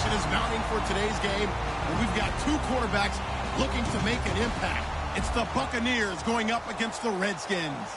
tension is mounting for today's game, and we've got two quarterbacks looking to make an impact. It's the Buccaneers going up against the Redskins.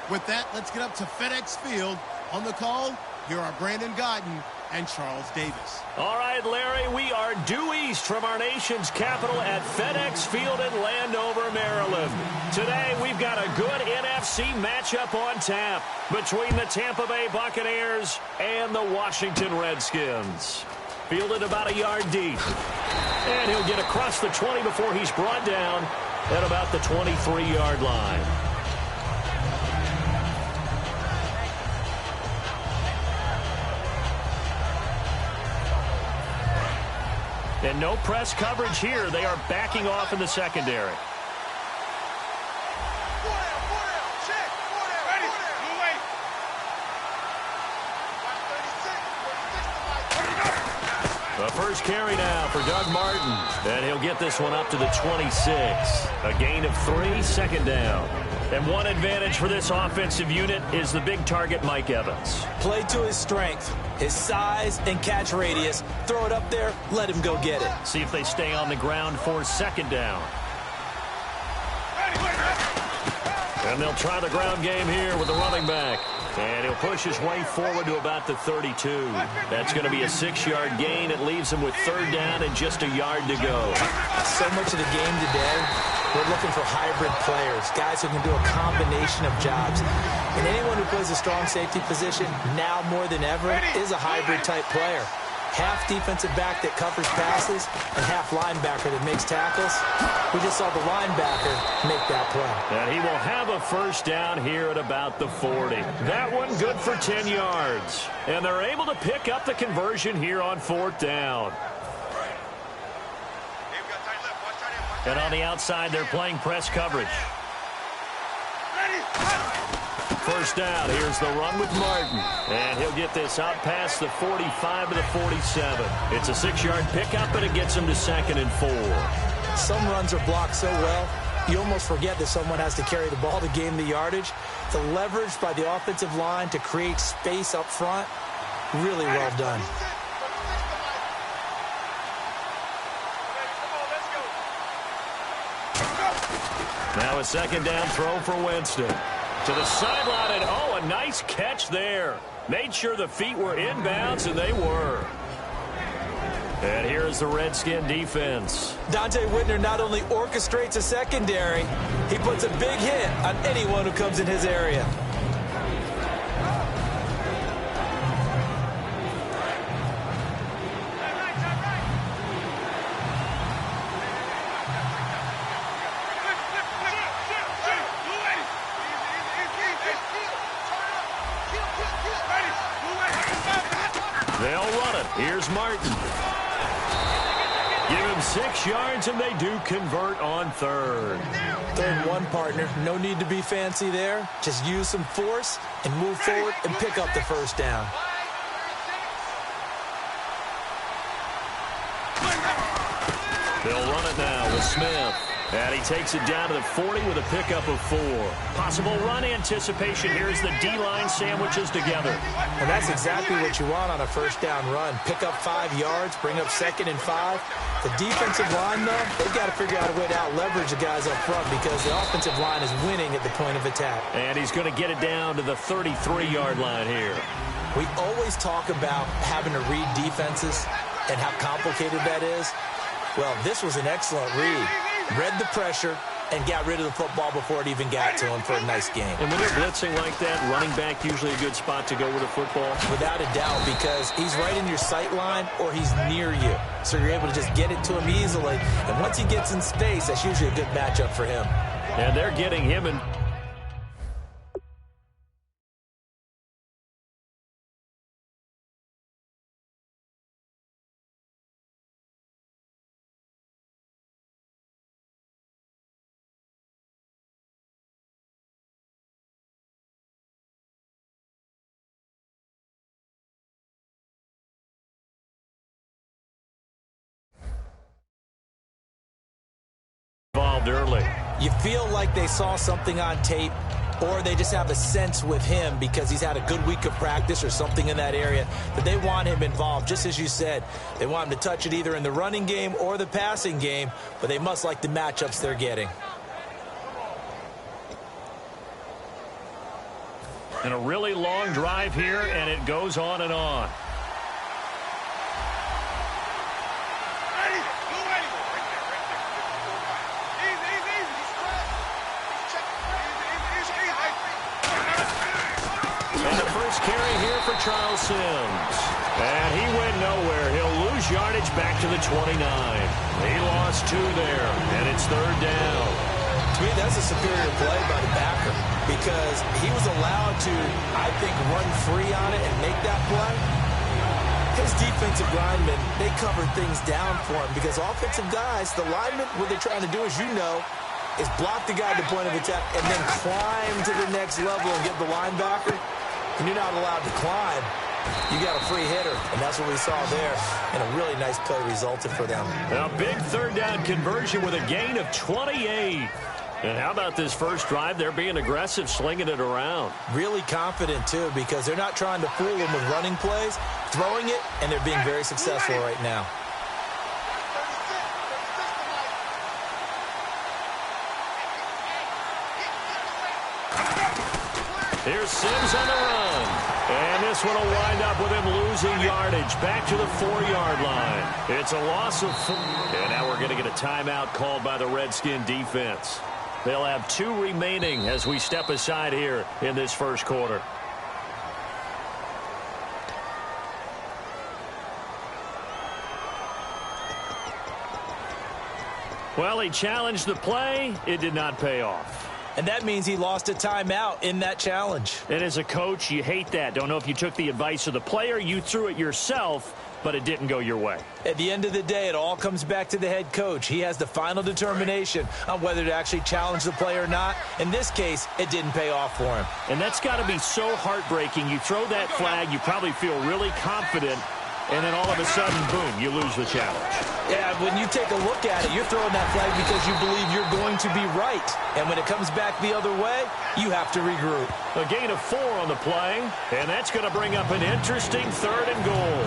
With that, let's get up to FedEx Field. On the call, here are Brandon Godden and Charles Davis. All right, Larry, we are due east from our nation's capital at FedEx Field in Landover, Maryland. Today, we've got a good NFC matchup on tap between the Tampa Bay Buccaneers and the Washington Redskins. Fielded about a yard deep. And he'll get across the 20 before he's brought down at about the 23-yard line. And no press coverage here. They are backing off in the secondary. The first carry now for Doug Martin. And he'll get this one up to the 26. A gain of 3, second down. And one advantage for this offensive unit is the big target, Mike Evans. Play to his strength, his size and catch radius. Throw it up there, let him go get it. See if they stay on the ground for second down. And they'll try the ground game here with the running back. And he'll push his way forward to about the 32. That's going to be a 6-yard gain. It leaves him with third down and just a yard to go. So much of the game today, we're looking for hybrid players, guys who can do a combination of jobs. And anyone who plays a strong safety position, now more than ever, is a hybrid-type player. Half defensive back that covers passes and half linebacker that makes tackles. We just saw the linebacker make that play. And he will have a first down here at about the 40. That one good for 10 yards. And they're able to pick up the conversion here on fourth down. And on the outside, they're playing press coverage. First down, here's the run with Martin. And he'll get this out past the 45 to the 47. It's a 6-yard pickup, and it gets him to 2nd and 4. Some runs are blocked so well, you almost forget that someone has to carry the ball to gain the yardage. The leverage by the offensive line to create space up front, really well done. Now a second down throw for Winston. To the sideline, and oh, a nice catch there. Made sure the feet were inbounds, and they were. And here's the Redskin defense. Dante Whitner not only orchestrates a secondary, he puts a big hit on anyone who comes in his area. They'll run it. Here's Martin. Give him 6 yards, and they do convert on third. 3rd and 1, partner. No need to be fancy there. Just use some force and move forward and pick up the first down. They'll run it now with Smith. And he takes it down to the 40 with a pickup of 4. Possible run anticipation here as the D-line sandwiches together. And that's exactly what you want on a first down run. Pick up 5 yards, bring up 2nd and 5. The defensive line, though, they've got to figure out a way to out-leverage the guys up front because the offensive line is winning at the point of attack. And he's going to get it down to the 33-yard line here. We always talk about having to read defenses and how complicated that is. Well, this was an excellent read. Read the pressure and got rid of the football before it even got to him for a nice game. And when they're blitzing like that, running back usually a good spot to go with a football? Without a doubt, because he's right in your sight line or he's near you. So you're able to just get it to him easily. And once he gets in space, that's usually a good matchup for him. And they're getting him in. Early. You feel like they saw something on tape or they just have a sense with him because he's had a good week of practice or something in that area that they want him involved. Just as you said, they want him to touch it either in the running game or the passing game, but they must like the matchups they're getting. And a really long drive here, and it goes on and on. And the first carry here for Charles Sims. And he went nowhere. He'll lose yardage back to the 29. He lost 2 there, and it's 3rd down. To me, that's a superior play by the backer because he was allowed to, I think, run free on it and make that play. His defensive linemen, they covered things down for him because offensive guys, the linemen, what they're trying to do, as you know, is block the guy at the point of attack and then climb to the next level and get the linebacker. And you're not allowed to climb. You got a free hitter, and that's what we saw there. And a really nice play resulted for them. A big 3rd down conversion with a gain of 28. And how about this first drive? They're being aggressive, slinging it around. Really confident, too, because they're not trying to fool them with running plays, throwing it, and they're being very successful right now. Here's Sims on the run. And this one will wind up with him losing yardage back to the 4-yard line. It's a loss of 4. And now we're going to get a timeout called by the Redskin defense. They'll have 2 remaining as we step aside here in this first quarter. Well, he challenged the play. It did not pay off. And that means he lost a timeout in that challenge. And as a coach, you hate that. Don't know if you took the advice of the player, you threw it yourself, but it didn't go your way. At the end of the day, it all comes back to the head coach. He has the final determination on whether to actually challenge the play or not. In this case, it didn't pay off for him. And that's got to be so heartbreaking. You throw that flag, you probably feel really confident, and then all of a sudden, boom, you lose the challenge. Yeah, when you take a look at it, you're throwing that flag because you believe you're going to be right. And when it comes back the other way, you have to regroup. A gain of 4 on the play, and that's going to bring up an interesting 3rd and goal.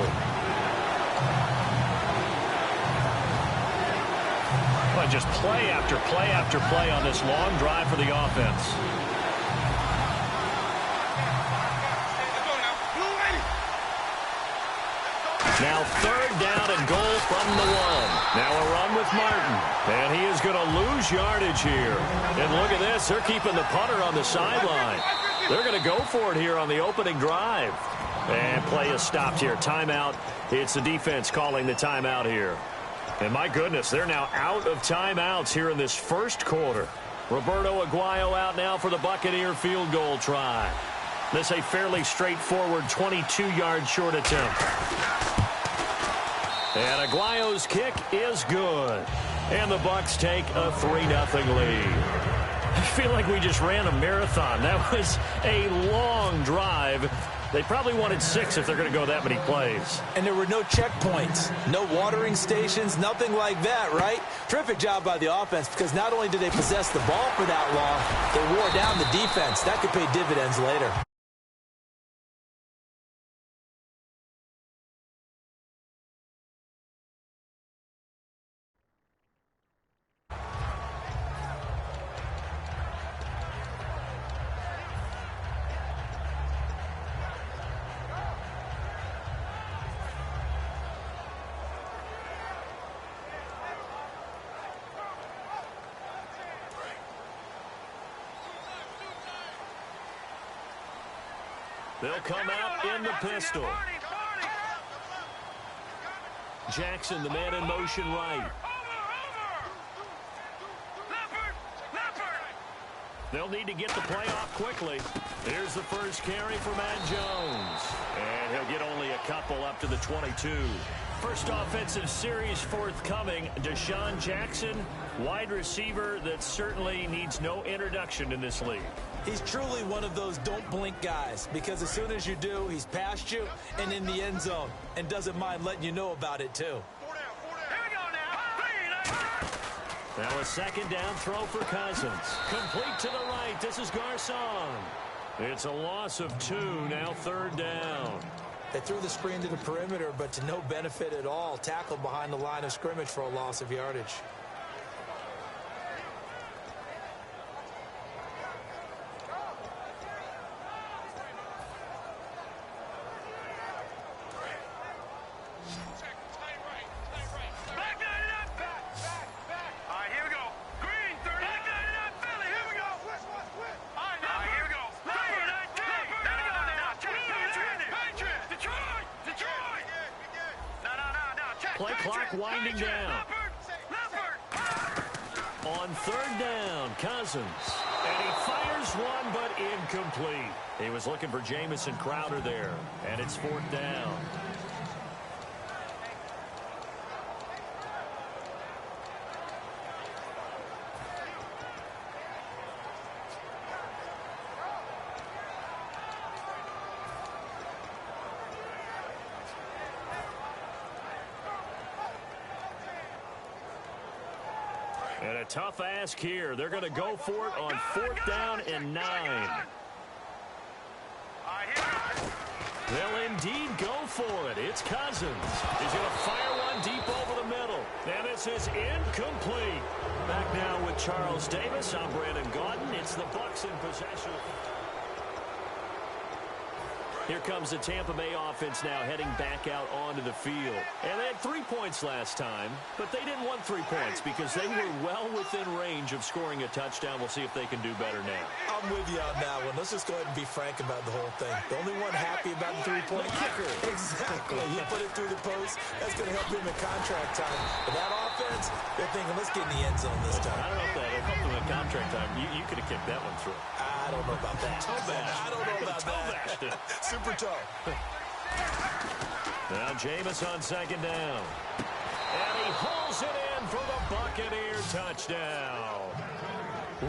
But just play after play after play on this long drive for the offense. Now 3rd down and goal from the 1. Now a run with Martin. And he is going to lose yardage here. And look at this. They're keeping the punter on the sideline. They're going to go for it here on the opening drive. And play is stopped here. Timeout. It's the defense calling the timeout here. And my goodness, they're now out of timeouts here in this first quarter. Roberto Aguayo out now for the Buccaneer field goal try. This a fairly straightforward 22-yard short attempt. And Aguayo's kick is good. And the Bucs take a 3-0 lead. I feel like we just ran a marathon. That was a long drive. They probably wanted 6 if they're going to go that many plays. And there were no checkpoints, no watering stations, nothing like that, right? Terrific job by the offense because not only did they possess the ball for that long, they wore down the defense. That could pay dividends later. They'll come out in the pistol. Jackson, the man in motion right. They'll need to get the play off quickly. Here's the first carry for Matt Jones. And he'll get only a couple up to the 22. First offensive series forthcoming. Deshaun Jackson, wide receiver that certainly needs no introduction in this league. He's truly one of those don't blink guys because as soon as you do, he's past you and in the end zone and doesn't mind letting you know about it too. Now a second down throw for Cousins. Complete to the right. This is Garcon. It's a loss of 2. Now third down. They threw the screen to the perimeter, but to no benefit at all. Tackled behind the line of scrimmage for a loss of yardage. Play clock winding down. On third down, Cousins. And he fires one, but incomplete. He was looking for Jamison Crowder there. And it's fourth down. And a tough ask here. They're going to go for it on fourth down and 9. They'll indeed go for it. It's Cousins. He's going to fire one deep over the middle. And this is incomplete. Back now with Charles Davis. I'm Brandon Gaudin. It's the Bucs in possession. Here comes the Tampa Bay offense now heading back out onto the field. And they had 3 points last time, but they didn't want 3 points because they were well within range of scoring a touchdown. We'll see if they can do better now. I'm with you on that one. Let's just go ahead and be frank about the whole thing. The only one happy about the three-point kicker. Exactly. He put it through the post. That's going to help him in contract time. But that offense, they're thinking, let's get in the end zone this time. I don't know if that helped him in contract time. You could have kicked that one through. I don't know about that. I don't know about that. Super toe. Now Jameis on second down. And he hauls it in for the Buccaneer touchdown.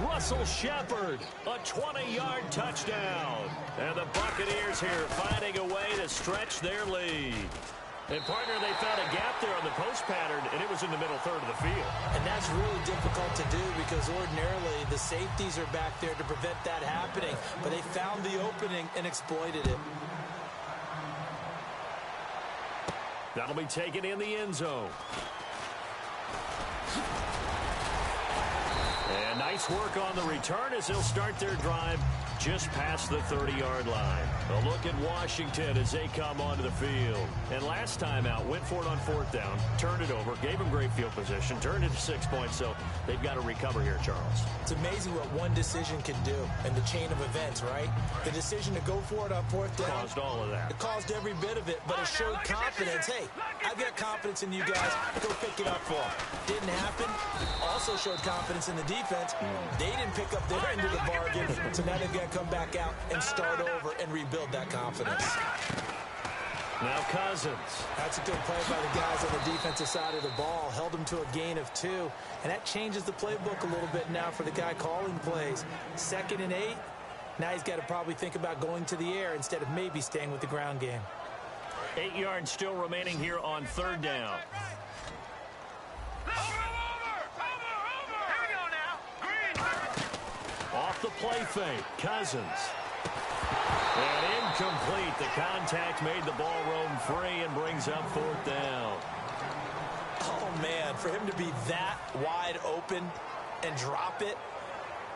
Russell Shepard, a 20-yard touchdown. And the Buccaneers here finding a way to stretch their lead. And, partner, they found a gap there on the post pattern, and it was in the middle third of the field. And that's really difficult to do because ordinarily the safeties are back there to prevent that happening. But they found the opening and exploited it. That'll be taken in the end zone. And nice work on the return as they'll start their drive just past the 30-yard line. A look at Washington as they come onto the field. And last time out, went for it on fourth down, turned it over, gave them great field position, turned it to 6 points, so they've got to recover here, Charles. It's amazing what one decision can do in the chain of events, right? The decision to go for it on fourth down. Caused all of that. It caused every bit of it, but it showed confidence. Hey, I've got confidence in you guys. Go pick it up for them. Didn't happen. Also showed confidence in the defense. They didn't pick up their end of the bargain, so now they've got to come back out and start over and rebuild that confidence. Now Cousins. That's a good play by the guys on the defensive side of the ball. Held them to a gain of 2, and that changes the playbook a little bit now for the guy calling plays. 2nd and 8. Now he's got to probably think about going to the air instead of maybe staying with the ground game. 8 yards still remaining here on third down. Off the play fake, Cousins. And incomplete. The contact made the ball roam free and brings up fourth down. Oh, man, for him to be that wide open and drop it,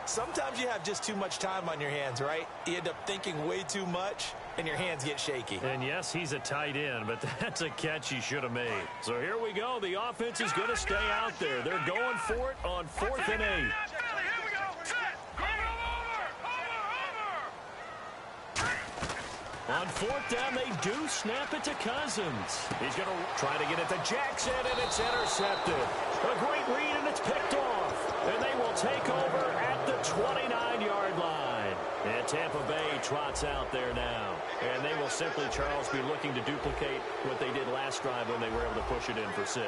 sometimes you have just too much time on your hands, right? You end up thinking way too much, and your hands get shaky. And, yes, he's a tight end, but that's a catch he should have made. So here we go. The offense is going to stay out there. They're going for it on 4th and 8. On fourth down, they do snap it to Cousins. He's going to try to get it to Jackson, and it's intercepted. A great read, and it's picked off. And they will take over at the 29-yard line. And Tampa Bay trots out there now. And they will simply, Charles, be looking to duplicate what they did last drive when they were able to push it in for 6.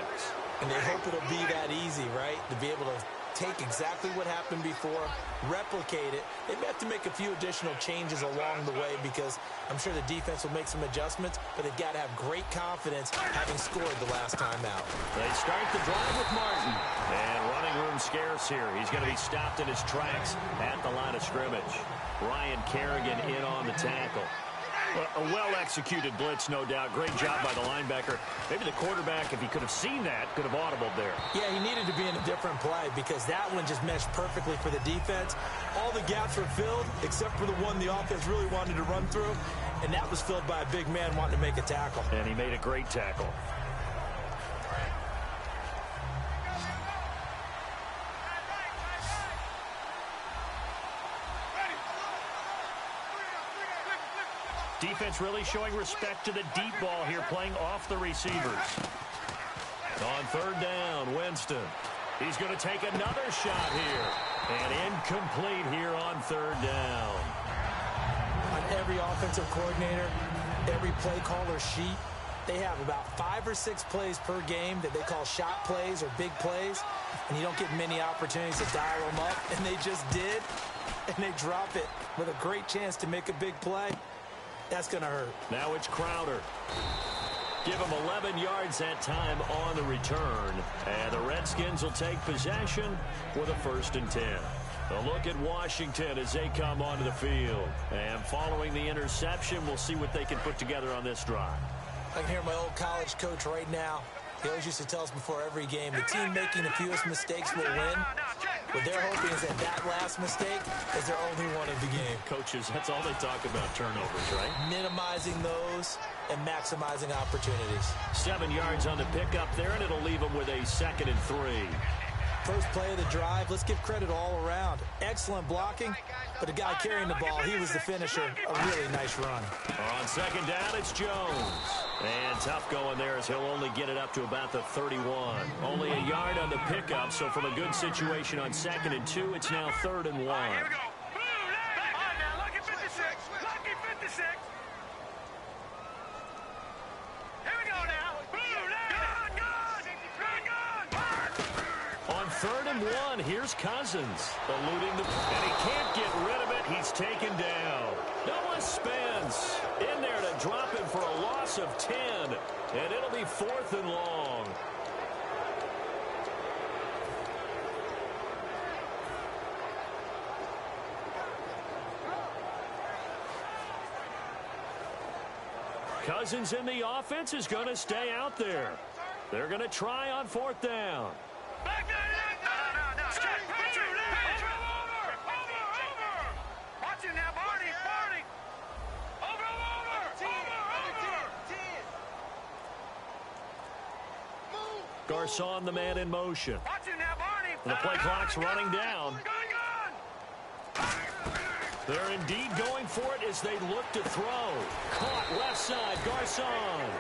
And they hope it'll be that easy, right? To be able to take exactly what happened before, replicate it. They may have to make a few additional changes along the way because I'm sure the defense will make some adjustments, but they've got to have great confidence having scored the last time out. They start the drive with Martin. And running room scarce here. He's going to be stopped in his tracks at the line of scrimmage. Ryan Kerrigan in on the tackle. A well-executed blitz, no doubt. Great job by the linebacker. Maybe the quarterback, if he could have seen that, could have audibled there. Yeah, he needed to be in a different play because that one just meshed perfectly for the defense. All the gaps were filled except for the one the offense really wanted to run through, and that was filled by a big man wanting to make a tackle. And he made a great tackle. Defense really showing respect to the deep ball here, playing off the receivers. On third down, Winston. He's going to take another shot here. And incomplete here on third down. On every offensive coordinator, every play caller sheet, they have about 5 or 6 plays per game that they call shot plays or big plays. And you don't get many opportunities to dial them up. And they just did. And they drop it with a great chance to make a big play. That's going to hurt. Now it's Crowder. Give him 11 yards that time on the return. And the Redskins will take possession with a 1st and 10. A look at Washington as they come onto the field. And following the interception, we'll see what they can put together on this drive. I can hear my old college coach right now. He always used to tell us before every game, the team making the fewest mistakes will win. What they're hoping is that last mistake is their only one of the game. Coaches, that's all they talk about, turnovers, right? Minimizing those and maximizing opportunities. 7 yards on the pickup there, and it'll leave them with a 2nd and 3. First play of the drive, let's give credit all around. Excellent blocking, but the guy carrying the ball, he was the finisher. A really nice run. On 2nd down, it's Jones. And tough going there as he'll only get it up to about the 31. Only a yard on the pickup, so from a good situation on 2nd and 2, it's now 3rd and 1. Here we go. Now lucky 56. Lucky 56. Here we go now. On 3rd and 1, here's Cousins. Eluding the... And he can't get rid of it. He's taken down. Noah Spence in there to drop him for a loss of 10. And it'll be 4th and long. Cousins in the offense is going to stay out there. They're going to try on 4th down. Garcon, the man in motion. And the play clock's running down. They're indeed going for it as they look to throw. Caught left side, Garcon.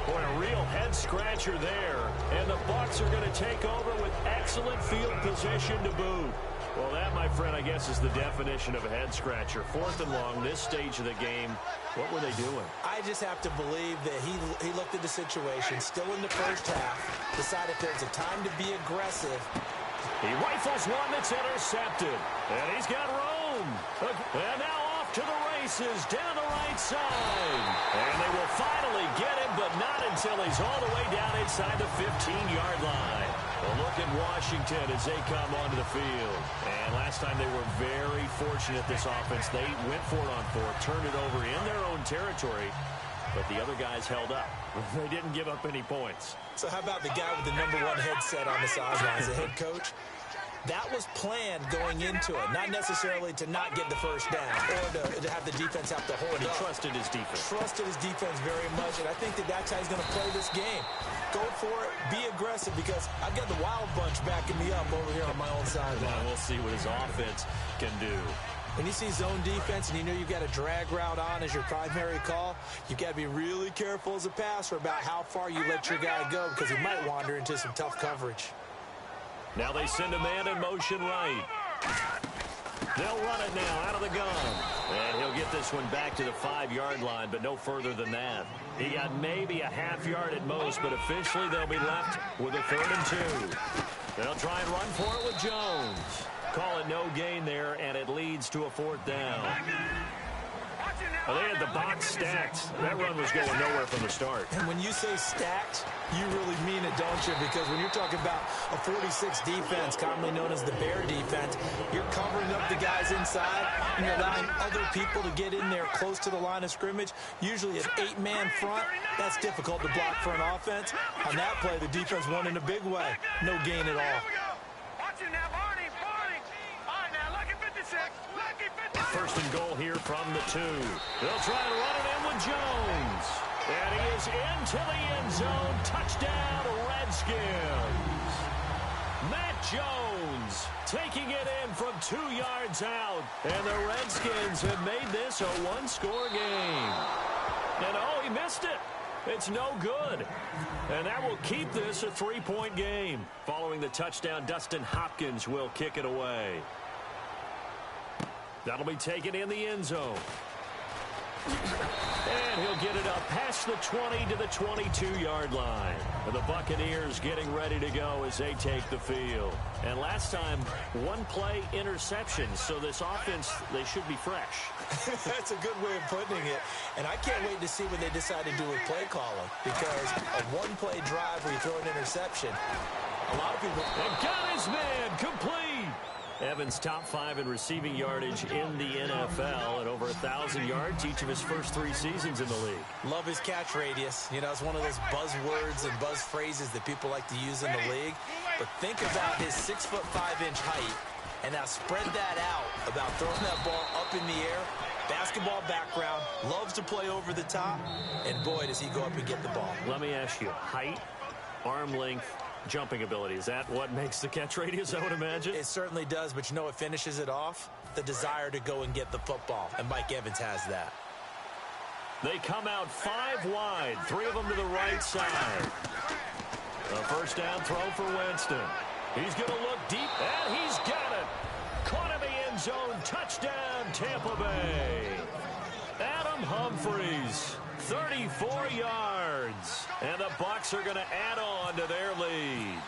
Boy, a real head-scratcher there. And the Bucs are going to take over with excellent field position to boot. Well, that, my friend, I guess is the definition of a head-scratcher. 4th and long, this stage of the game. What were they doing? I just have to believe that he looked at the situation, still in the first half, decided there's a time to be aggressive. He rifles one that's intercepted. And he's got room. And now off to the races down the right side. And they will finally get him, but not until he's all the way down inside the 15-yard line. A look at Washington as they come onto the field. And last time they were very fortunate, this offense. They went for it on 4th, turned it over in their own territory, but the other guys held up. They didn't give up any points. So how about the guy with the #1 headset on the sidelines, the head coach? That was planned going into it, not necessarily to not get the first down or to have the defense have to hold But he up. trusted his defense. Trusted his defense very much, and I think that's how he's going to play this game. Go for it, be aggressive, because I've got the Wild Bunch backing me up over here on my own sideline. We'll see what his offense can do. When you see zone defense and you know you've got a drag route on as your primary call, you've got to be really careful as a passer about how far you let your guy go because he might wander into some tough coverage. Now they send a man in motion right. They'll run it now out of the gun. And he'll get this one back to the 5-yard line, but no further than that. He got maybe a half yard at most, but officially they'll be left with a 3rd and 2. They'll try and run for it with Jones. Call it no gain there, and it leads to a 4th down. Well, they had the box stacked. That run was going nowhere from the start. And when you say stacked, you really mean it, don't you? Because when you're talking about a 46 defense, commonly known as the Bear defense, you're covering up the guys inside, and you're allowing other people to get in there close to the line of scrimmage. Usually an 8-man front. That's difficult to block for an offense. On that play, the defense won in a big way. No gain at all. First and goal here from the 2. They'll try to run it in with Jones. And he is into the end zone. Touchdown, Redskins. Matt Jones taking it in from 2 yards out. And the Redskins have made this a 1-score game. And oh, he missed it. It's no good. And that will keep this a 3-point game. Following the touchdown, Dustin Hopkins will kick it away. That'll be taken in the end zone. And he'll get it up past the 20 to the 22-yard line. And the Buccaneers getting ready to go as they take the field. And last time, 1-play interception. So this offense, they should be fresh. That's a good way of putting it. And I can't wait to see what they decide to do with play calling. Because a 1-play drive where you throw an interception, a lot of people... And got his man complete. Evans top 5 in receiving yardage in the NFL at over 1,000 yards each of his first 3 seasons in the league. Love his catch radius. You know, it's one of those buzzwords and buzz phrases that people like to use in the league. But think about his 6'5" height, and now spread that out about throwing that ball up in the air. Basketball background, loves to play over the top, and boy, does he go up and get the ball. Let me ask you, height, arm length, jumping ability. Is that what makes the catch radius, I would imagine? It certainly does, but you know what finishes it off? The desire to go and get the football, and Mike Evans has that. They come out 5 wide, 3 of them to the right side. A first down throw for Winston. He's going to look deep, and he's got it. Caught in the end zone, touchdown, Tampa Bay. Adam Humphries. 34 yards. And the Bucs are going to add on to their lead.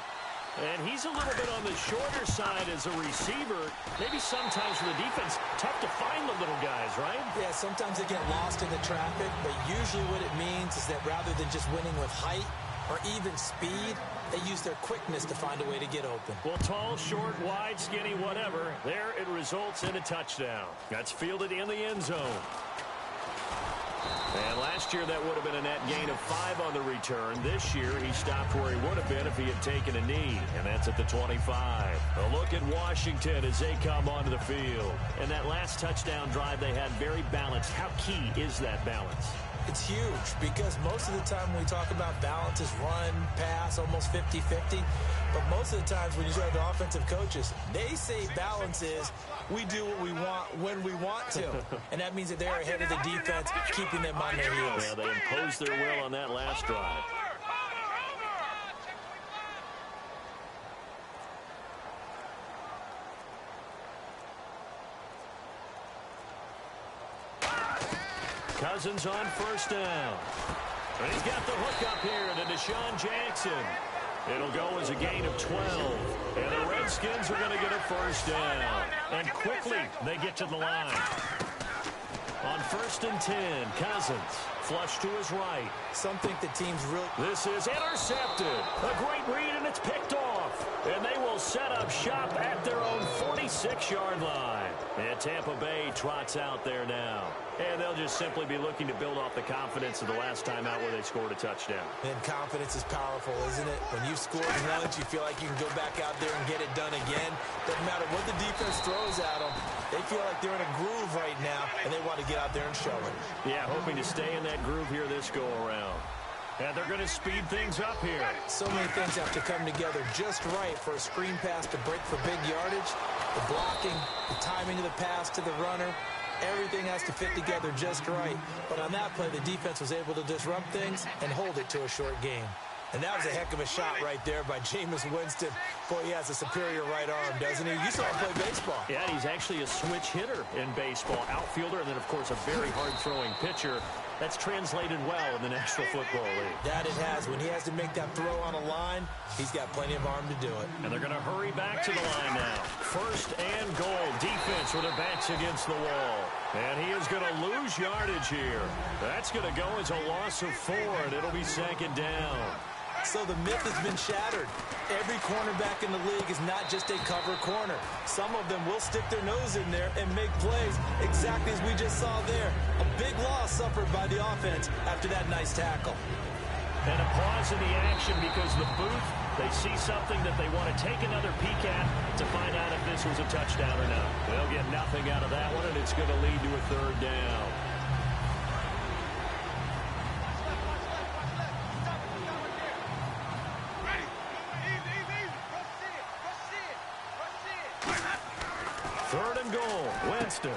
And he's a little bit on the shorter side as a receiver. Maybe sometimes for the defense, tough to find the little guys, right? Yeah, sometimes they get lost in the traffic, but usually what it means is that rather than just winning with height or even speed, they use their quickness to find a way to get open. Well, tall, short, wide, skinny, whatever. There it results in a touchdown. That's fielded in the end zone. And last year, that would have been a net gain of 5 on the return. This year, he stopped where he would have been if he had taken a knee, and that's at the 25. A look at Washington as they come onto the field. And that last touchdown drive they had very balanced. How key is that balance? It's huge because most of the time when we talk about balance is run, pass, almost 50-50. But most of the times when you talk to offensive coaches, they say balance is we do what we want when we want to. And that means that they're ahead of the defense, keeping them on their heels. Yeah, they imposed their will on that last drive. Cousins on first down. And he's got the hook up here to Deshaun Jackson. It'll go as a gain of 12. And the Redskins are going to get a first down. And quickly, they get to the line. On first and 10, Cousins flush to his right. Some think the team's real. This is intercepted. A great read, and it's picked off. And they will set up shop at their own 46-yard line. And Tampa Bay trots out there now. And they'll just simply be looking to build off the confidence of the last time out where they scored a touchdown. And confidence is powerful, isn't it? When you've scored once, you feel like you can go back out there and get it done again. Doesn't matter what the defense throws at them. They feel like they're in a groove right now, and they want to get out there and show it. Yeah, hoping to stay in that groove here this go-around. And they're going to speed things up here. So many things have to come together just right for a screen pass to break for big yardage. The blocking, the timing of the pass to the runner, everything has to fit together just right. But on that play, the defense was able to disrupt things and hold it to a short game. And that was a heck of a shot right there by Jameis Winston. Boy, he has a superior right arm, doesn't he? You saw him play baseball. Yeah, he's actually a switch hitter in baseball. Outfielder, and then, of course, a very hard-throwing pitcher. That's translated well in the National Football League. That it has. When he has to make that throw on a line, he's got plenty of arm to do it. And they're going to hurry back to the line now. First and goal. Defense with their backs against the wall. And he is going to lose yardage here. That's going to go as a loss of 4, and it'll be second down. So the myth has been shattered. Every cornerback in the league is not just a cover corner. Some of them will stick their nose in there and make plays exactly as we just saw there. A big loss suffered by the offense after that nice tackle. And a pause in the action because the booth, they see something that they want to take another peek at to find out if this was a touchdown or not. They'll get nothing out of that one, and it's going to lead to a third down. Third and goal. Winston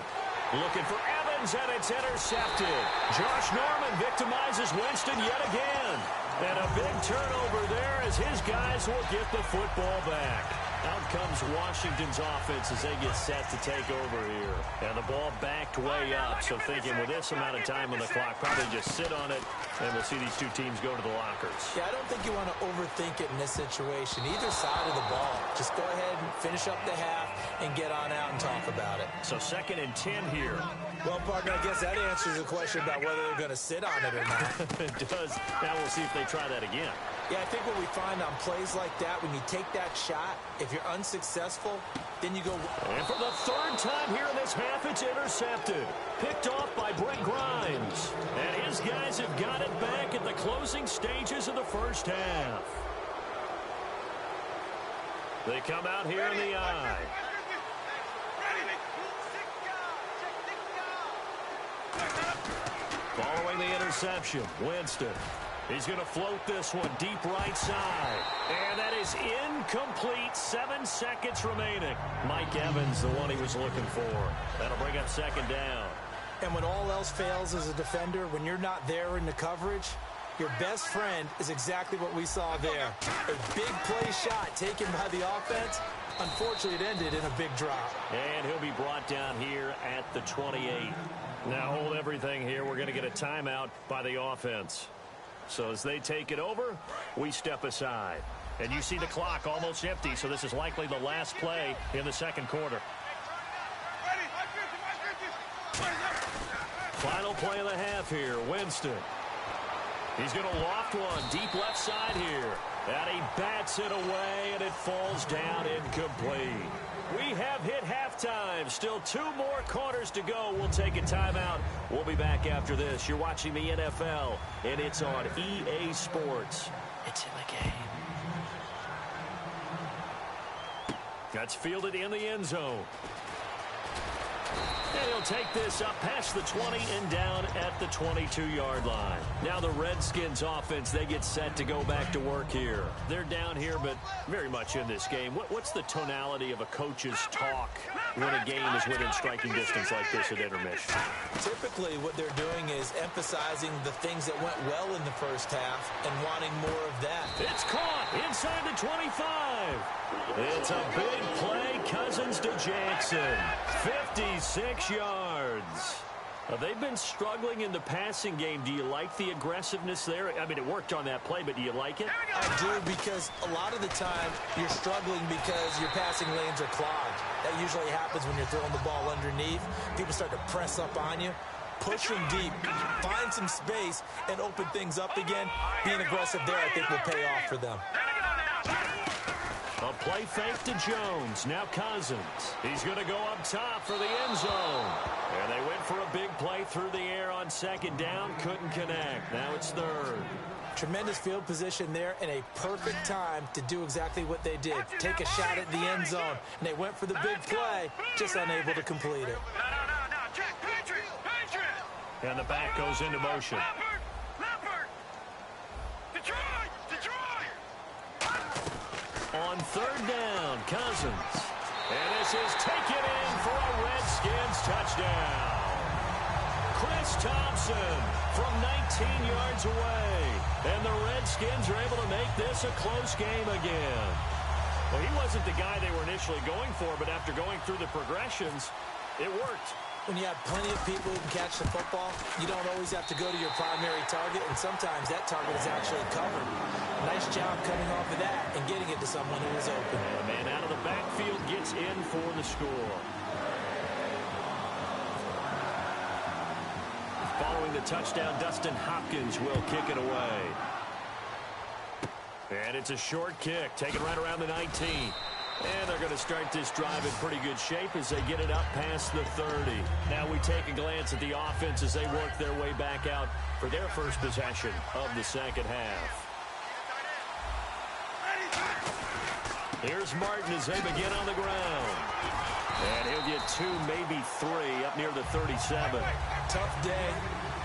looking for Evans, and it's intercepted. Josh Norman victimizes Winston yet again. And a big turnover there as his guys will get the football back. Out comes Washington's offense as they get set to take over here. And the ball backed way up, so thinking with this amount of time on the clock, probably just sit on it, and we'll see these two teams go to the lockers. Yeah, I don't think you want to overthink it in this situation. Either side of the ball. Just go ahead and finish up the half and get on out and talk about it. So 2nd and 10 here. Well, partner, I guess that answers the question about whether they're going to sit on it or not. It does. Now we'll see if they try that again. Yeah, I think what we find on plays like that, when you take that shot, if you're unsuccessful, then you go. And for the 3rd time here in this half, it's intercepted. Picked off by Brent Grimes. And his guys have got it back at the closing stages of the first half. They come out here in the eye. Following the interception, Winston. He's going to float this one deep right side. And that is incomplete. 7 seconds remaining. Mike Evans, the one he was looking for. That'll bring up 2nd down. And when all else fails as a defender, when you're not there in the coverage, your best friend is exactly what we saw there. A big play shot taken by the offense. Unfortunately, it ended in a big drop. And he'll be brought down here at the 28. Now hold everything here. We're going to get a timeout by the offense. So as they take it over, we step aside. And you see the clock almost empty, so this is likely the last play in the 2nd quarter. Final play of the half here, Winston. He's going to loft one deep left side here. And he bats it away, and it falls down incomplete. We have hit halftime. Still 2 more quarters to go. We'll take a timeout. We'll be back after this. You're watching the NFL, and it's on EA Sports. It's in the game. That's fielded in the end zone. And he'll take this up past the 20 and down at the 22-yard line. Now the Redskins offense, they get set to go back to work here. They're down here, but very much in this game. What's the tonality of a coach's talk when a game is within striking distance like this at intermission? Typically, what they're doing is emphasizing the things that went well in the first half and wanting more of that. It's caught inside the 25. It's a big play, Cousins to Jackson. 56 yards. They've been struggling in the passing game. Do you like the aggressiveness there? I mean, it worked on that play, but do you like it? I do, because a lot of the time you're struggling because your passing lanes are clogged. That usually happens when you're throwing the ball underneath. People start to press up on you. Push them deep, find some space, and open things up again. Being aggressive there, I think, will pay off for them. A play fake to Jones. Now Cousins. He's going to go up top for the end zone. And they went for a big play through the air on 2nd down. Couldn't connect. Now it's 3rd. Tremendous field position there and a perfect time to do exactly what they did. Take a shot at the end zone. And they went for the big play, just unable to complete it. And the back goes into motion. On 3rd down, Cousins. And this is taken in for a Redskins touchdown. Chris Thompson from 19 yards away. And the Redskins are able to make this a close game again. Well, he wasn't the guy they were initially going for, but after going through the progressions, it worked. When you have plenty of people who can catch the football, you don't always have to go to your primary target, and sometimes that target is actually covered. Nice job coming off of that and getting it to someone who is open. And a man out of the backfield gets in for the score. Following the touchdown, Dustin Hopkins will kick it away. And it's a short kick, taken right around the 19. And they're going to start this drive in pretty good shape as they get it up past the 30. Now we take a glance at the offense as they work their way back out for their first possession of the second half. Here's Martin as they begin on the ground. And he'll get 2, maybe 3 up near the 37. Tough day,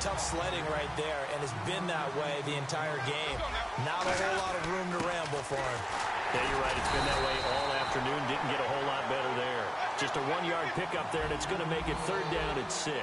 tough sledding right there, and it's been that way the entire game. Not a whole lot of room to ramble for him. Yeah, you're right. It's been that way all afternoon. Didn't get a whole lot better there. Just a 1-yard pickup there, and it's going to make it 3rd down at 6.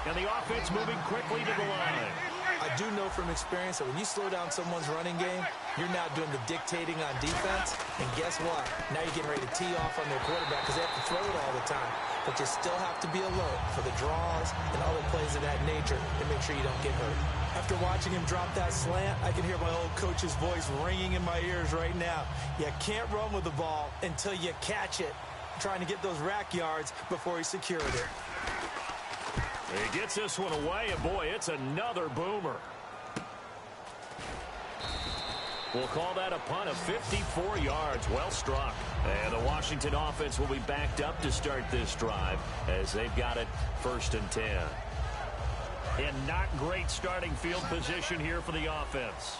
And the offense moving quickly to the line. I do know from experience that when you slow down someone's running game, you're now doing the dictating on defense. And guess what? Now you're getting ready to tee off on their quarterback because they have to throw it all the time. But you still have to be alert for the draws and other plays of that nature to make sure you don't get hurt. After watching him drop that slant, I can hear my old coach's voice ringing in my ears right now. You can't run with the ball until you catch it. Trying to get those rack yards before he secured it. He gets this one away, and boy, it's another boomer. We'll call that a punt of 54 yards. Well struck. And the Washington offense will be backed up to start this drive as they've got it 1st and 10. And not great starting field position here for the offense.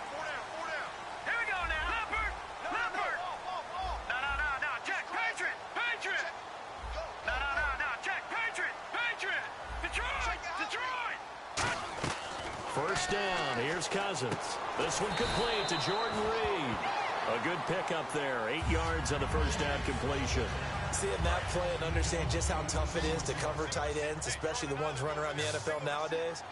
4 down. Here we go now. Leopard. No. Check. Patriot. No. Check. Patriot. Detroit. 1st down. Here's Cousins. This one complete to Jordan Reed. A good pickup there. 8 yards on the 1st down completion. Seeing that play and understand just how tough it is to cover tight ends, especially the ones running around the NFL nowadays,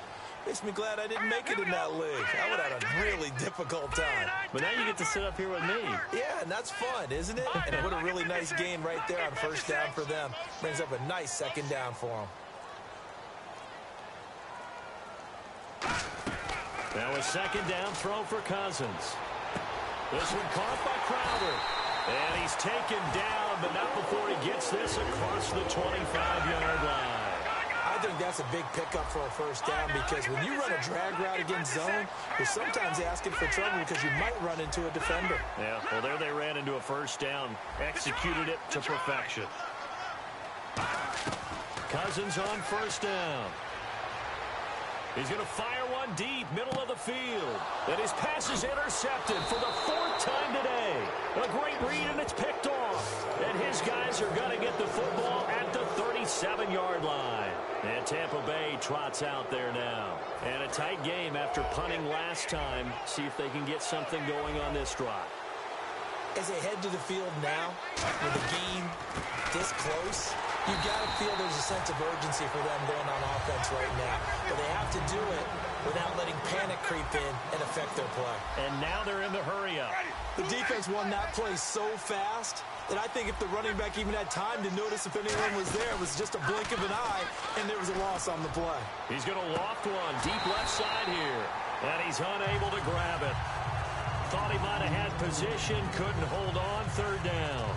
makes me glad I didn't make it in that league. I would have had a really difficult time. But now you get to sit up here with me. Yeah, and that's fun, isn't it? And what a really nice gain right there on 1st down for them. Brings up a nice 2nd down for them. Now a 2nd down throw for Cousins. This one caught by Crowder. And he's taken down, but not before he gets this across the 25-yard line. I think that's a big pickup for a 1st down because when you run a drag route against zone, you're sometimes asking for trouble because you might run into a defender. Yeah, well, there they ran into a 1st down. Executed it to perfection. Cousins on 1st down. He's going to fire one deep, middle of the field. And his pass is intercepted for the 4th time today. A great read, and it's picked off. And his guys are going to get the football at the 37-yard line. And Tampa Bay trots out there now. And a tight game after punting last time. See if they can get something going on this drive. As they head to the field now, with the game this close, you got to feel there's a sense of urgency for them going on offense right now. But they have to do it without letting panic creep in and affect their play. And now they're in the hurry-up. The defense won that play so fast that I think if the running back even had time to notice if anyone was there, it was just a blink of an eye, and there was a loss on the play. He's going to loft one deep left side here, and he's unable to grab it. Thought he might have had position, couldn't hold on, 3rd down.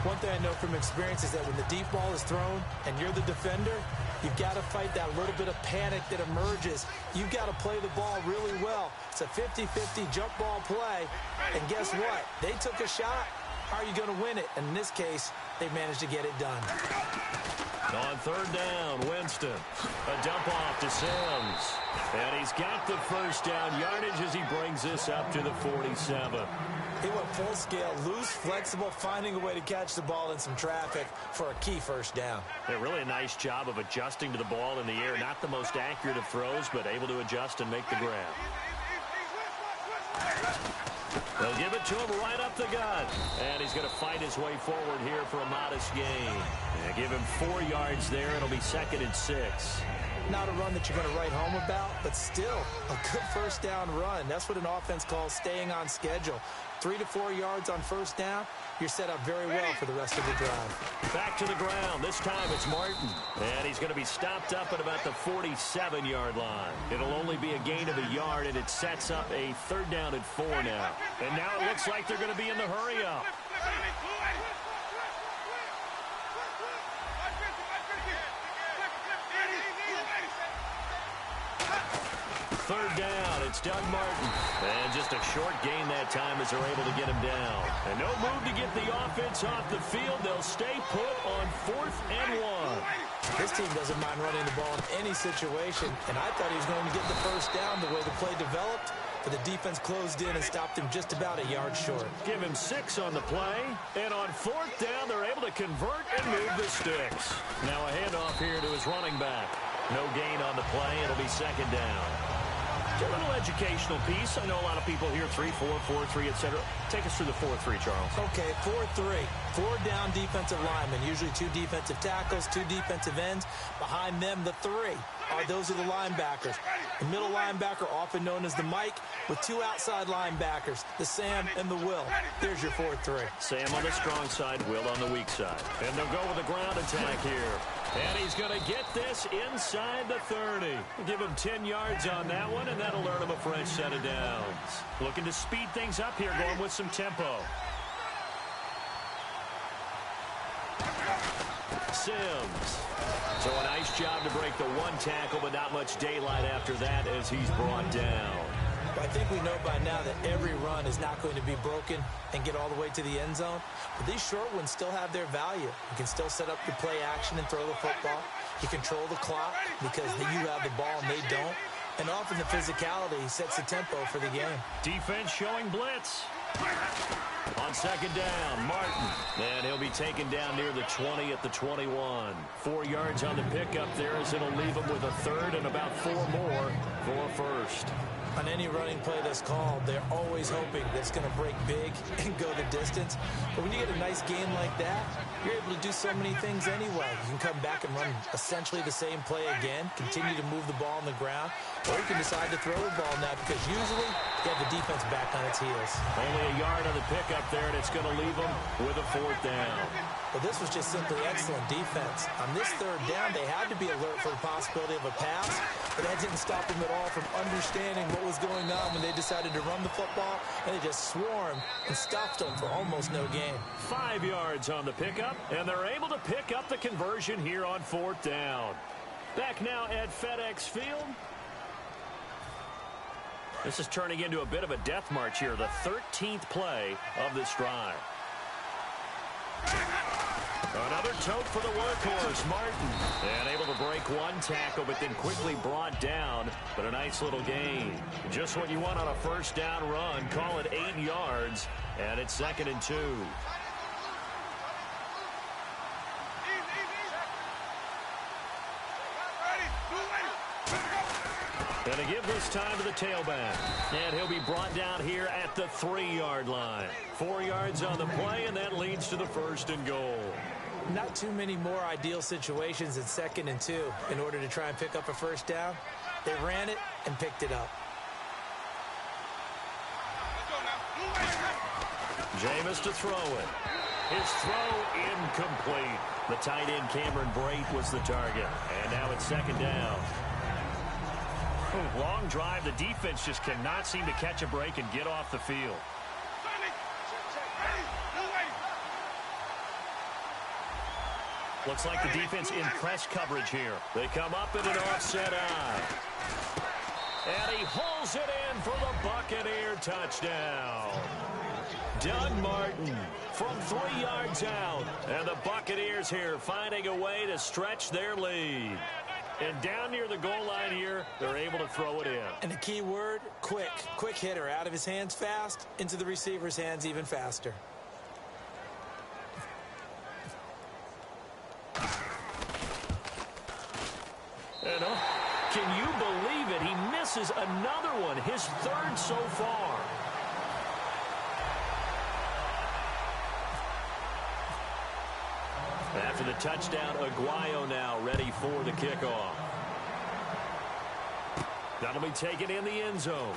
One thing I know from experience is that when the deep ball is thrown and you're the defender, you've got to fight that little bit of panic that emerges. You've got to play the ball really well. It's a 50-50 jump ball play. And guess what? They took a shot. How are you going to win it? And in this case, they managed to get it done. On 3rd down, Winston. A dump off to Sims. And he's got the 1st down yardage as he brings this up to the 47. He went full scale, loose, flexible, finding a way to catch the ball in some traffic for a key 1st down. Yeah, really a nice job of adjusting to the ball in the air. Not the most accurate of throws, but able to adjust and make the grab. They'll give it to him right up the gut. And he's going to fight his way forward here for a modest gain. And give him 4 yards there. It'll be 2nd and 6. Not a run that you're going to write home about, but still a good first down run. That's what an offense calls staying on schedule. 3 to 4 yards on first down, you're set up very well for the rest of the drive. Back to the ground. This time it's Martin. And he's going to be stopped up at about the 47-yard line. It'll only be a gain of a yard, and it sets up a 3rd down and 4 now. And now it looks like they're going to be in the hurry-up. 3rd down, it's Doug Martin. And just a short gain that time as they're able to get him down. And no move to get the offense off the field. They'll stay put on 4th and 1. This team doesn't mind running the ball in any situation, and I thought he was going to get the first down the way the play developed, but the defense closed in and stopped him just about a yard short. Give him 6 on the play, and on 4th down, they're able to convert and move the sticks. Now a handoff here to his running back. No gain on the play. It'll be 2nd down. A little educational piece. I know a lot of people here, 3-4, 4-3, etc. Take us through the 4-3, Charles. Okay, 4-3. 4 down defensive linemen, usually 2 defensive tackles, 2 defensive ends. Behind them, the 3 those are the linebackers. The middle linebacker, often known as the Mike, with 2 outside linebackers, the Sam and the Will. There's your 4-3. Sam on the strong side, Will on the weak side. And they'll go with a ground attack here. And he's going to get this inside the 30. Give him 10 yards on that one, and that'll earn him a fresh set of downs. Looking to speed things up here, going with some tempo. Sims. So a nice job to break the 1 tackle, but not much daylight after that as he's brought down. I think we know by now that every run is not going to be broken and get all the way to the end zone. But these short ones still have their value. You can still set up your play action and throw the football. You control the clock because you have the ball and they don't. And often the physicality sets the tempo for the game. Defense showing blitz. On 2nd down, Martin. And he'll be taken down near the 20 at the 21. 4 yards on the pickup there as it'll leave him with a 3rd and about 4 more for a first. On any running play that's called, they're always hoping that it's going to break big and go the distance. But when you get a nice game like that, you're able to do so many things anyway. You can come back and run essentially the same play again, continue to move the ball on the ground, or you can decide to throw the ball now because usually you have the defense back on its heels. Only a yard on the pickup there, and it's going to leave them with a 4th down. Well, this was just simply excellent defense. On this 3rd down, they had to be alert for the possibility of a pass, but that didn't stop them at all from understanding what was going on when they decided to run the football, and they just swarmed and stuffed them for almost no gain. 5 yards on the pickup, and they're able to pick up the conversion here on 4th down. Back now at FedEx Field. This is turning into a bit of a death march here, the 13th play of this drive. Another tote for the workhorse, Martin. And able to break 1 tackle, but then quickly brought down. But a nice little gain. Just what you want on a first down run. Call it 8 yards, and it's 2nd and 2. And to give this time to the tailback. And he'll be brought down here at the 3-yard line. 4 yards on the play, and that leads to the 1st and goal. Not too many more ideal situations at 2nd and 2 in order to try and pick up a first down. They ran it and picked it up. Jameis to throw it. His throw incomplete. The tight end Cameron Brate was the target. And now it's 2nd down. Long drive. The defense just cannot seem to catch a break and get off the field. Looks like the defense in press coverage here. They come up in an offset eye. And he hauls it in for the Buccaneer touchdown. Doug Martin from 3 yards out. And the Buccaneers here finding a way to stretch their lead. And down near the goal line here, they're able to throw it in. And the key word, quick. Quick hitter. Out of his hands fast, into the receiver's hands even faster. And, can you believe it? He misses another one, his 3rd so far. After the touchdown, Aguayo now ready for the kickoff. That'll be taken in the end zone.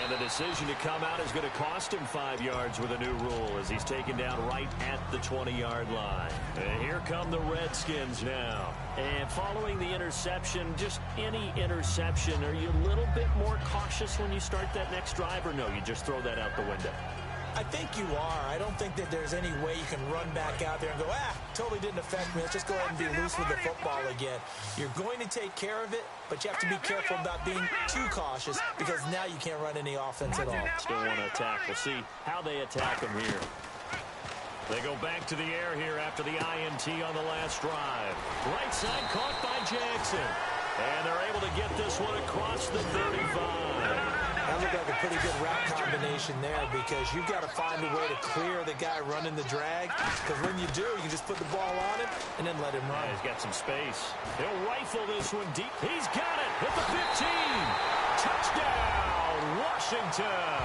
And the decision to come out is going to cost him 5 yards with a new rule as he's taken down right at the 20-yard line. And here come the Redskins now. And following the interception, just any interception, are you a little bit more cautious when you start that next drive, or no, you just throw that out the window? I think you are. I don't think that there's any way you can run back out there and go, totally didn't affect me. Let's just go ahead and be loose with the football again. You're going to take care of it, but you have to be careful about being too cautious because now you can't run any offense at all. Still want to attack. We'll see how they attack him here. They go back to the air here after the INT on the last drive. Right side caught by Jackson. And they're able to get this one across the 35. That looked like a pretty good route combination there because you've got to find a way to clear the guy running the drag. Because when you do, you can just put the ball on him and then let him run. Yeah, he's got some space. He'll rifle this one deep. He's got it at the 15. Touchdown, Washington.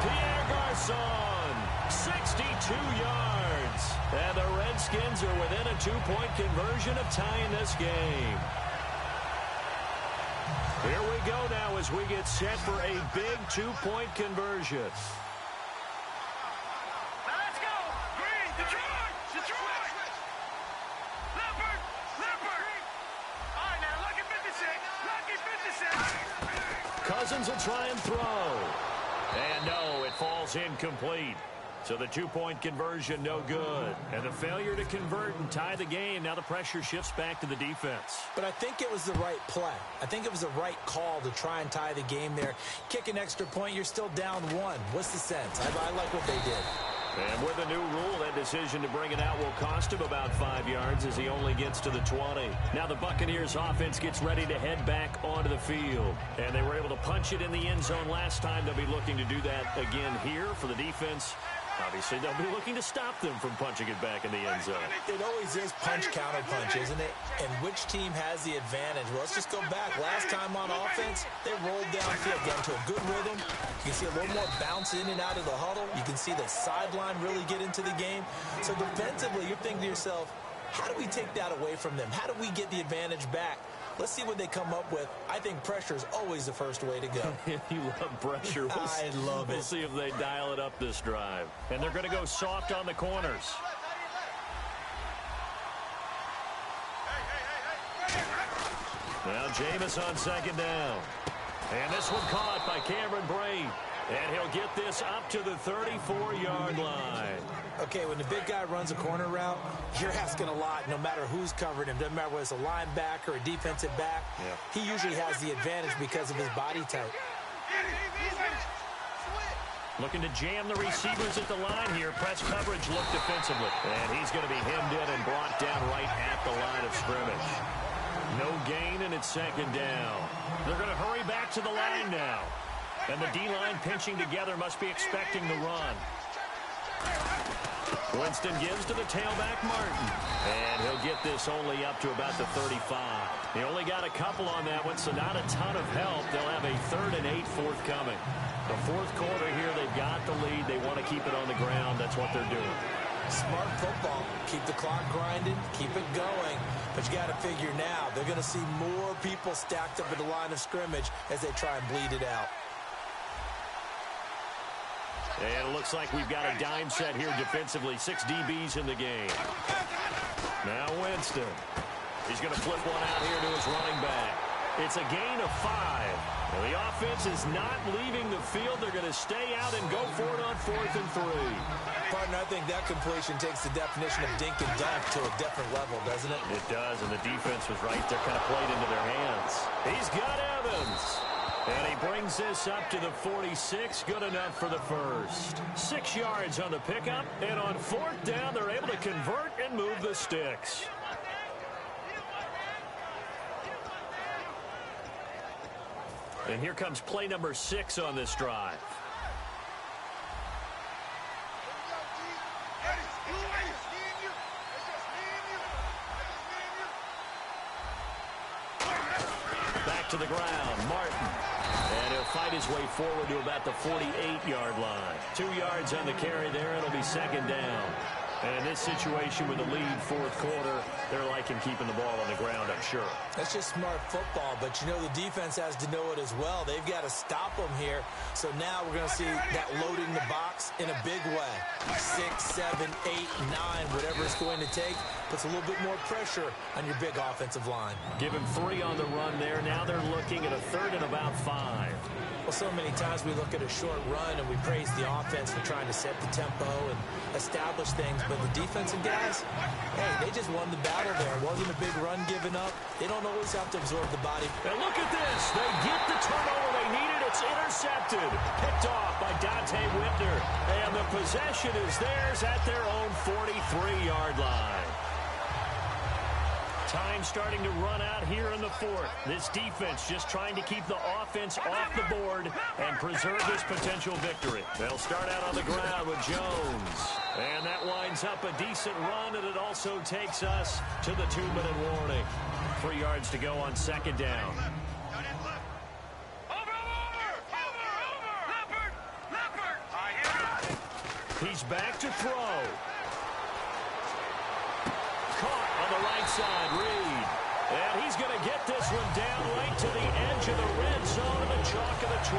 Pierre Garçon, 62 yards. And the Redskins are within a 2-point conversion of tying this game. Here we go now as we get set for a big 2-point conversion. Now let's go. Green, Detroit. Leopard. All right, now lucky 56. Cousins will try and throw. And no, it falls incomplete. So the 2-point conversion, no good. And the failure to convert and tie the game, now the pressure shifts back to the defense. But I think it was the right play. I think it was the right call to try and tie the game there. Kick an extra point, you're still down 1. What's the sense? I like what they did. And with a new rule, that decision to bring it out will cost him about 5 yards as he only gets to the 20. Now the Buccaneers offense gets ready to head back onto the field. And they were able to punch it in the end zone last time. They'll be looking to do that again here for the defense. Obviously, they'll be looking to stop them from punching it back in the end zone. It always is punch-counter-punch, isn't it? And which team has the advantage? Well, let's just go back. Last time on offense, they rolled downfield, got into a good rhythm. You can see a little more bounce in and out of the huddle. You can see the sideline really get into the game. So defensively, you're thinking to yourself, how do we take that away from them? How do we get the advantage back? Let's see what they come up with. I think pressure is always the first way to go. You love pressure. I love it. We'll see if they dial it up this drive. And they're going to go soft on the corners. Now Jameis on second down. And this one caught by Cameron Brate. And he'll get this up to the 34-yard line. Okay, when the big guy runs a corner route, you're asking a lot no matter who's covering him. Doesn't matter whether it's a linebacker or a defensive back. Yeah. He usually has the advantage because of his body type. Looking to jam the receivers at the line here. Press coverage look defensively. And he's going to be hemmed in and brought down right at the line of scrimmage. No gain, and it's second down. They're going to hurry back to the line now. And the D-line pinching together must be expecting the run. Winston gives to the tailback, Martin. And he'll get this only up to about the 35. He only got a couple on that one, so not a ton of help. They'll have a 3rd and 8 forthcoming. The fourth quarter here, they've got the lead. They want to keep it on the ground. That's what they're doing. Smart football. Keep the clock grinding. Keep it going. But you got to figure now, they're going to see more people stacked up at the line of scrimmage as they try and bleed it out. And it looks like we've got a dime set here defensively. 6 DBs in the game. Now Winston. He's going to flip one out here to his running back. It's a gain of 5. Well, the offense is not leaving the field. They're going to stay out and go for it on 4th and 3. Partner, I think that completion takes the definition of dink and dunk to a different level, doesn't it? It does, and the defense was right there, kind of played into their hands. He's got Evans. And he brings this up to the 46. Good enough for the first. 6 yards on the pickup. And on 4th down, they're able to convert and move the sticks. And here comes play number 6 on this drive. Back to the ground, Martin. And he'll fight his way forward to about the 48-yard line. 2 yards on the carry there. It'll be second down. And this situation with the lead fourth quarter, they're liking keeping the ball on the ground, I'm sure. That's just smart football, but you know the defense has to know it as well. They've got to stop them here. So now we're going to see that loading the box in a big way. 6, 7, 8, 9, whatever it's going to take, puts a little bit more pressure on your big offensive line. Give him 3 on the run there. Now they're looking at a 3rd and about 5. Well, so many times we look at a short run and we praise the offense for trying to set the tempo and establish things, but the defensive guys, hey, they just won the battle there. It wasn't a big run given up. They don't always have to absorb the body. And look at this. They get the turnover they needed. It's intercepted. Picked off by Dante Whitner. And the possession is theirs at their own 43-yard line. Time starting to run out here in the fourth. This defense just trying to keep the offense off the board and preserve this potential victory. They'll start out on the ground with Jones. And that winds up a decent run, and it also takes us to the 2-minute warning. 3 yards to go on second down. He's back to throw. Caught on the right side, Reed. And he's going to get this one down right to the edge of the red zone of the chalk of the 20.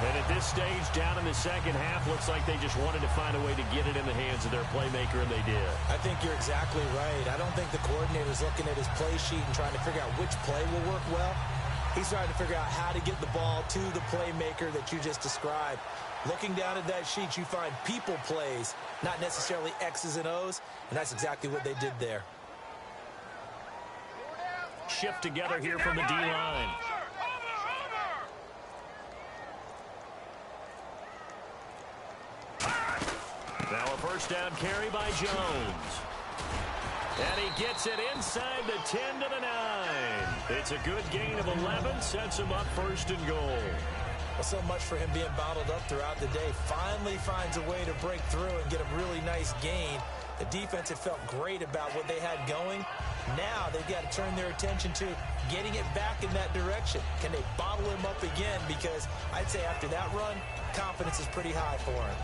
And at this stage, down in the second half, looks like they just wanted to find a way to get it in the hands of their playmaker, and they did. I think you're exactly right. I don't think the coordinator's looking at his play sheet and trying to figure out which play will work well. He's trying to figure out how to get the ball to the playmaker that you just described. Looking down at that sheet, you find people plays, not necessarily X's and O's, and that's exactly what they did there. Shift together here from the D-line. Now a first down carry by Jones. And he gets it inside the 10 to the 9. It's a good gain of 11, sets him up 1st and goal. Well, so much for him being bottled up throughout the day. Finally finds a way to break through and get a really nice gain. The defense had felt great about what they had going. Now they've got to turn their attention to getting it back in that direction. Can they bottle him up again? Because I'd say after that run, confidence is pretty high for him.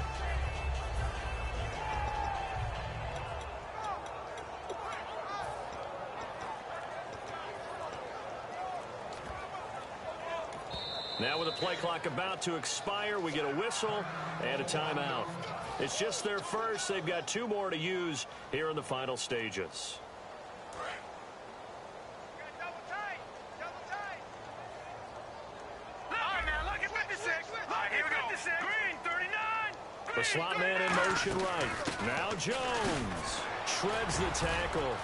Now with the play clock about to expire, we get a whistle and a timeout. It's just their first. They've got 2 more to use here in the final stages. The slot man in motion right. Now Jones shreds the tackle.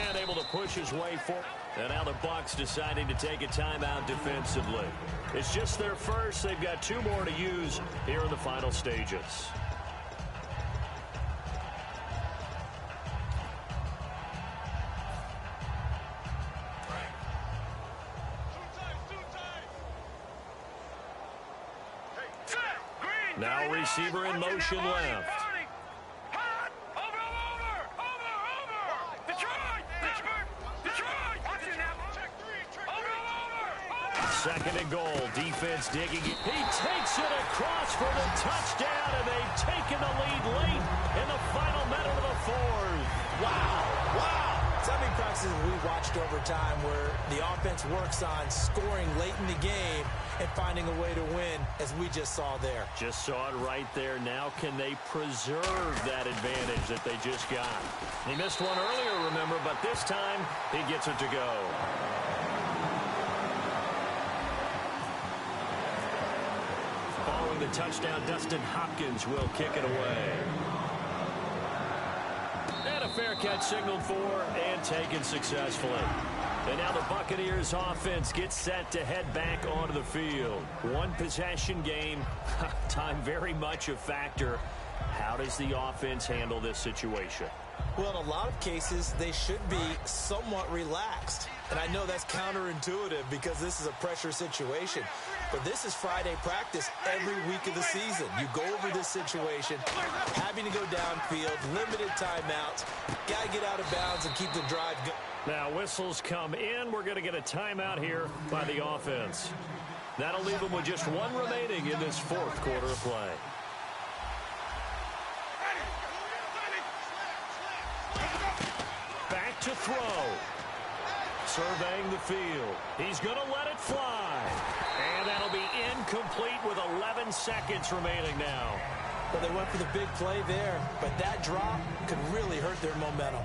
And able to push his way forward. And now the Bucs deciding to take a timeout defensively. It's just their first. They've got 2 more to use here in the final stages. Now receiver in motion left. Second and goal. Defense digging it. He takes it across for the touchdown, and they've taken the lead late in the final minute of the fourth. Wow. Wow. So many practices we watched over time where the offense works on scoring late in the game and finding a way to win, as we just saw there. Just saw it right there. Now can they preserve that advantage that they just got? He missed one earlier, remember, but this time he gets it to go. Following the touchdown, Dustin Hopkins will kick it away. And a fair catch signaled for and taken successfully. And now the Buccaneers offense gets set to head back onto the field. 1 possession game. Time very much a factor. How does the offense handle this situation? Well, in a lot of cases, they should be somewhat relaxed. And I know that's counterintuitive because this is a pressure situation. But this is Friday practice every week of the season. You go over this situation, having to go downfield, limited timeouts, got to get out of bounds and keep the drive going. Now whistles come in. We're going to get a timeout here by the offense. That'll leave them with just 1 remaining in this 4th quarter of play. to throw. Surveying the field. He's going to let it fly. And that'll be incomplete with 11 seconds remaining now. Well, they went for the big play there, but that drop could really hurt their momentum.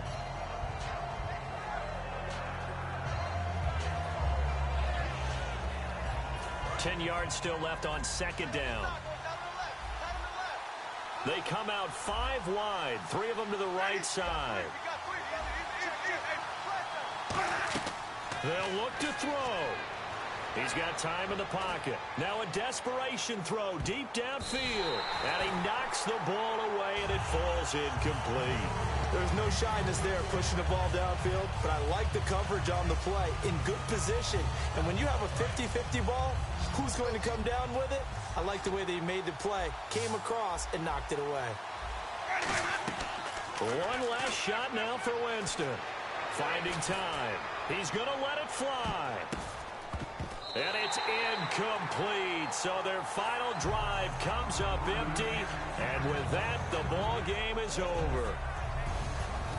Ten yards still left on second down. They come out 5 wide, 3 of them to the right side. They'll look to throw. He's got time in the pocket. Now a desperation throw deep downfield. And he knocks the ball away, and it falls incomplete. There's no shyness there pushing the ball downfield, but I like the coverage on the play. In good position. And when you have a 50-50 ball, who's going to come down with it? I like the way that he made the play, came across, and knocked it away. One last shot now for Winston. Finding time. He's going to let it fly. And it's incomplete. So their final drive comes up empty. And with that, the ball game is over.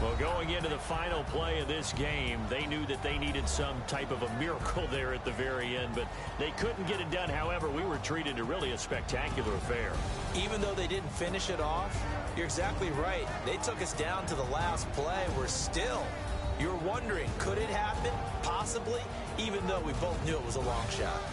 Well, going into the final play of this game, they knew that they needed some type of a miracle there at the very end, but they couldn't get it done. However, we were treated to really a spectacular affair. Even though they didn't finish it off, you're exactly right. They took us down to the last play. We're still, you're wondering, could it happen? Possibly, even though we both knew it was a long shot.